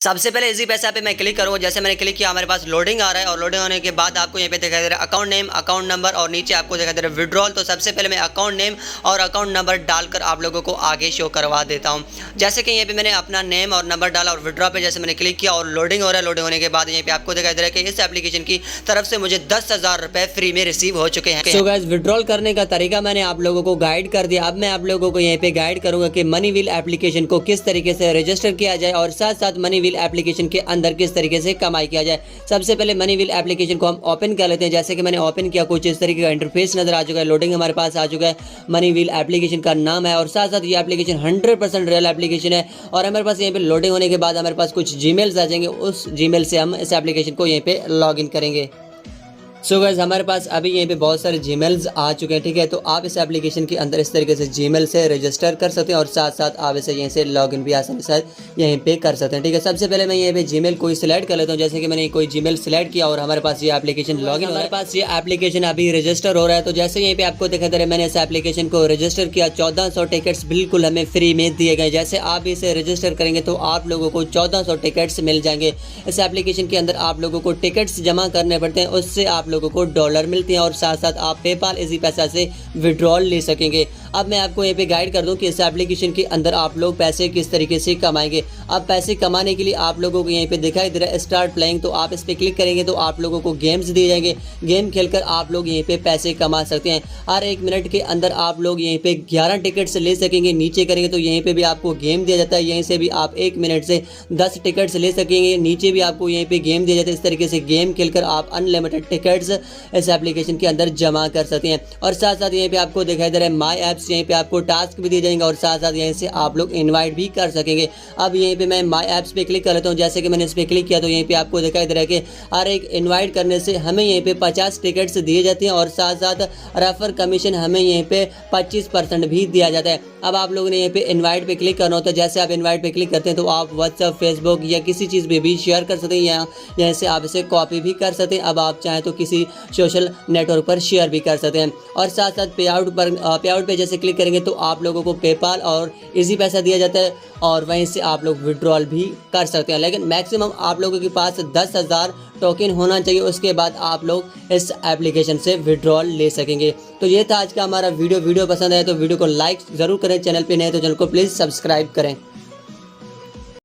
सबसे पहले इजी पैसा पे मैं क्लिक करूँगा। जैसे मैंने क्लिक किया हमारे पास लोडिंग आ रहा है और लोडिंग होने के बाद आपको यहाँ पे दिखाई दे रहा है अकाउंट नेम, अकाउंट नंबर और नीचे आपको दिखाई दे रहा है विड्रॉल। तो सबसे पहले मैं अकाउंट नेम और अकाउंट नंबर डालकर आप लोगों को आगे शो करवा देता हूँ। जैसे कि यहाँ पे मैंने अपना नेम और नंबर डाला और विड्रॉ पे जैसे मैंने क्लिक किया और लोडिंग हो रहा है। लोडिंग होने के बाद यहाँ पे आपको दिखाई दे रहा है कि इस एप्लीकेशन की तरफ से मुझे 10,000 रुपए फ्री में रिसीव हो चुके हैं। सो गाइस, विड्रॉल करने का तरीका मैंने आप लोगों को गाइड कर दिया। अब मैं आप लोगों को यहाँ पे गाइड करूंगा कि मनी व्हील एप्लीकेशन को किस तरीके से रजिस्टर किया जाए और साथ साथ मनी व्हील एप्लीकेशन के अंदर किस तरीके से कमाई किया जाए। सबसे पहले मनी व्हील एप्लीकेशन को हम ओपन कर लेते हैं। जैसे कि मैंने ओपन किया, कुछ इस तरीके का इंटरफेस नजर आ चुका है। लोडिंग हमारे पास आ चुका है, मनी व्हील एप्लीकेशन का नाम है और साथ साथ ये एप्लीकेशन 100% रियल एप्लीकेशन है। और हमारे पास यहाँ पे लोडिंग होने के बाद हमारे पास कुछ जीमेल्स आ जाएंगे, उस जीमेल से हम इस एप्लीकेशन को यहाँ पे लॉग इन करेंगे। सो गाइस, हमारे पास अभी यहीं पे बहुत सारे जीमेल्स आ चुके हैं, ठीक है। तो आप इस एप्लीकेशन के अंदर इस तरीके से जीमेल से रजिस्टर कर सकते हैं और साथ साथ आप इसे यहीं से लॉगिन भी आसानी से यहीं पे कर सकते हैं, ठीक है। सबसे पहले मैं यहीं पे जीमेल कोई सिलेक्ट कर लेता हूँ। जैसे कि मैंने कोई जीमेल सिलेक्ट किया और हमारे पास ये एप्लीकेशन लॉगिन, हमारे पास ये एप्लीकेशन अभी रजिस्टर हो रहा है। तो जैसे यहीं पे आपको दिखाई दे रहा है, मैंने इस एप्लीकेशन को रजिस्टर किया। 1400 टिकट्स बिल्कुल हमें फ्री में दिए गए। जैसे आप इसे रजिस्टर करेंगे तो आप लोगों को 1400 टिकट्स मिल जाएंगे। इस एप्लीकेशन के अंदर आप लोगों को टिकट्स जमा करने पड़ते हैं, उससे आप लोगों को डॉलर मिलती हैं और साथ साथ आप पेपाल इजी पैसा से विड्रॉल ले सकेंगे। अब मैं आपको यहाँ पे गाइड कर दूं कि इस एप्लीकेशन के अंदर आप लोग पैसे किस तरीके से कमाएंगे। अब पैसे कमाने के लिए आप लोगों को यहीं पे दिखाई दे रहा है स्टार्ट प्लेइंग, तो आप इस पे क्लिक करेंगे तो आप लोगों को गेम्स दिए जाएंगे। गेम खेलकर आप लोग यहीं पे पैसे कमा सकते हैं। हर 1 मिनट के अंदर आप लोग यहीं पे 11 टिकट्स ले सकेंगे। नीचे करेंगे तो यहीं पे भी आपको गेम दिया जाता है, यहीं से भी आप 1 मिनट से 10 टिकट्स ले सकेंगे। नीचे भी आपको यहीं पे गेम दिया जाता है। इस तरीके से गेम खेलकर आप अनलिमिटेड टिकट्स इस एप्लीकेशन के अंदर जमा कर सकते हैं। और साथ साथ यहीं पे आपको दिखाई दे रहा है माई एप्स, यहीं पे आपको टास्क भी दिए जाएंगे और साथ साथ यहीं से आप लोग इनवाइट भी कर सकेंगे। अब यहीं पे मैं माई एप्स पे क्लिक कर लेता हूँ। जैसे कि मैंने इस पर क्लिक किया तो यहीं पे आपको दिखाई दे रहा है कि हर एक इनवाइट करने से हमें यहीं पे 50 टिकट्स दिए जाते हैं और साथ साथ रेफर कमीशन हमें यहीं पे 25% भी दिया जाता है। अब आप लोगों ने यहीं पे इनवाइट पे क्लिक करना होता है। जैसे आप इनवाइट पे क्लिक करते हैं तो आप व्हाट्सएप, फेसबुक या किसी चीज़ पे भी शेयर कर सकते हैं, यहाँ से आप इसे कॉपी भी कर सकते हैं। अब आप चाहें तो किसी सोशल नेटवर्क पर शेयर भी कर सकते हैं। और साथ साथ पे आउट पे जैसे क्लिक करेंगे तो आप लोगों को पेपाल और इजी पैसा दिया जाता है और वहीं से आप लोग विड्रॉल भी कर सकते हैं। लेकिन मैक्सिमम आप लोगों के पास 10,000 टोकन होना चाहिए, उसके बाद आप लोग इस एप्लीकेशन से विड्रॉल ले सकेंगे। तो ये था आज का हमारा वीडियो पसंद आया तो वीडियो को लाइक ज़रूर करें। चैनल पे नए तो चैनल को प्लीज़ सब्सक्राइब करें।